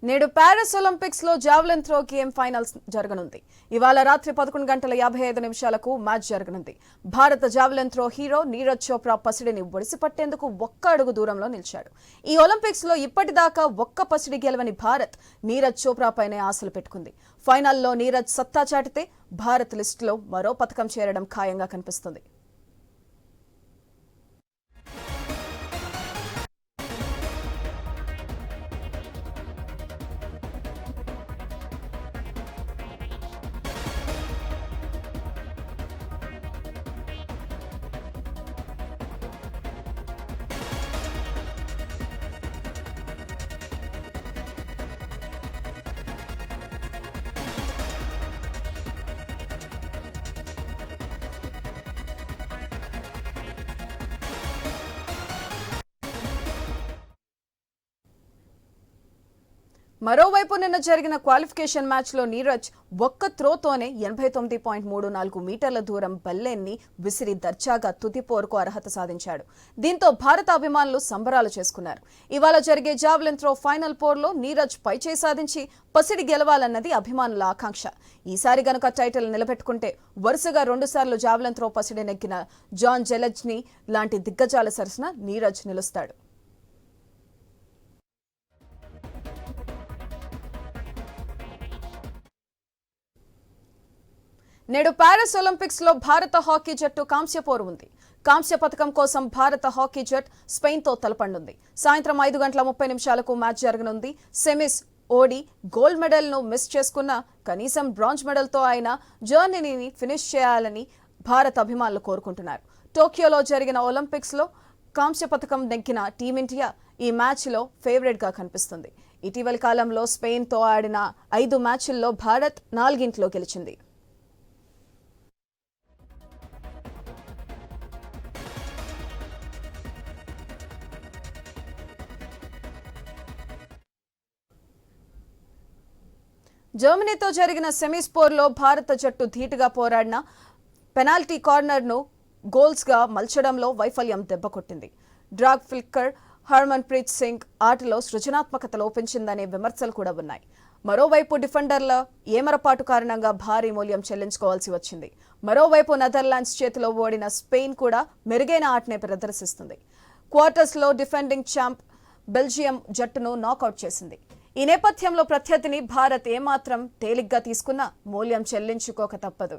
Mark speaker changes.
Speaker 1: నేడు Paris Olympics లో javelin throw game finals జరగనుంది. ఇవాళ రాత్రి 11:55 మ్యాచ్ జరగనుంది. భారత javelin throw hero Neeraj Chopra పసిడిని ఒడిసిపట్టేందుకు ఒక్క అడుగు దూరంలో నిలిచాడు. ఈ ఒలింపిక్స్ లో ఇప్పటిదాకా ఒక్క పసిడి గెలవని భారత్ నీరజ్ చోప్రా పైనే ఆశలు పెట్టుకుంది. ఫైనల్లో నీరజ్ సత్తా చాటితే భారత్ లిస్టులో మరో పతకం చేరడం ఖాయంగా కనిపిస్తుంది. మరోవైపు నిన్న జరిగిన క్వాలిఫికేషన్ మ్యాచ్లో నీరజ్ ఒక్క త్రోతోనే 89.34 మీటర్ల దూరం బల్లెన్ని విసిరి దర్జాగా తుది పోరుకు అర్హత సాధించాడు. దీంతో భారత అభిమానులు సంబరాలు చేసుకున్నారు. ఇవాళ జరిగే జావెలిన్ త్రో ఫైనల్ పోర్లో నీరజ్ పైచేయి సాధించి పసిడి గెలవాలన్నది అభిమానుల ఆకాంక్ష. ఈసారి గనుక టైటిల్ నిలబెట్టుకుంటే వరుసగా 2 సార్లు జావెలిన్ త్రో పసిడి నెగ్గిన జాన్ జెలెజ్నీ లాంటి దిగ్గజాల సరసన నీరజ్ నిలుస్తాడు. నేడు ప్యారిస్ ఒలింపిక్స్ లో భారత హాకీ జట్టు కాంస్య పోరు ఉంది. కాంస్య పథకం కోసం భారత హాకీ జట్టు స్పెయిన్ తో తలపండుంది. సాయంత్రం 5:30 మ్యాచ్ జరగనుంది. సెమీస్ ఓడి గోల్డ్ మెడల్ ను మిస్ చేసుకున్న కనీసం బ్రాంజ్ మెడల్ తో ఆయన జర్నీని ఫినిష్ చేయాలని భారత అభిమానులు కోరుకుంటున్నారు. టోక్యోలో జరిగిన ఒలింపిక్స్ లో కాంస్య పథకం నెగ్గిన టీమిండియా ఈ మ్యాచ్ లో ఫేవరెట్ గా కనిపిస్తుంది. ఇటీవలి కాలంలో స్పెయిన్ తో ఆడిన 5 మ్యాచ్ల్లో భారత్ 4 గెలిచింది. జర్మనీతో జరిగిన సెమీస్ పోర్లో భారత జట్టు ధీటుగా పోరాడిన పెనాల్టీ కార్నర్ ను గోల్స్ గా మలచడంలో వైఫల్యం దెబ్బకొట్టింది. డ్రాగ్ ఫిల్కర్ హర్మన్ ప్రీత్ సింగ్ ఆటలో సృజనాత్మకత లోపించిందనే విమర్శలు కూడా ఉన్నాయి. మరోవైపు డిఫెండర్ల ఏమరపాటు కారణంగా భారీ మూల్యం చెల్లించుకోవాల్సి వచ్చింది. మరోవైపు నెదర్లాండ్స్ చేతిలో ఓడిన స్పెయిన్ కూడా మెరుగైన ఆటనే ప్రదర్శిస్తుంది. క్వార్టర్స్ లో డిఫెండింగ్ ఛాంప్ బెల్జియం జట్టును నాకౌట్ చేసింది. ఈ నేపథ్యంలో ప్రత్యర్థిని భారత్ ఏమాత్రం తేలిగ్గా తీసుకున్నా మూల్యం చెల్లించుకోక తప్పదు.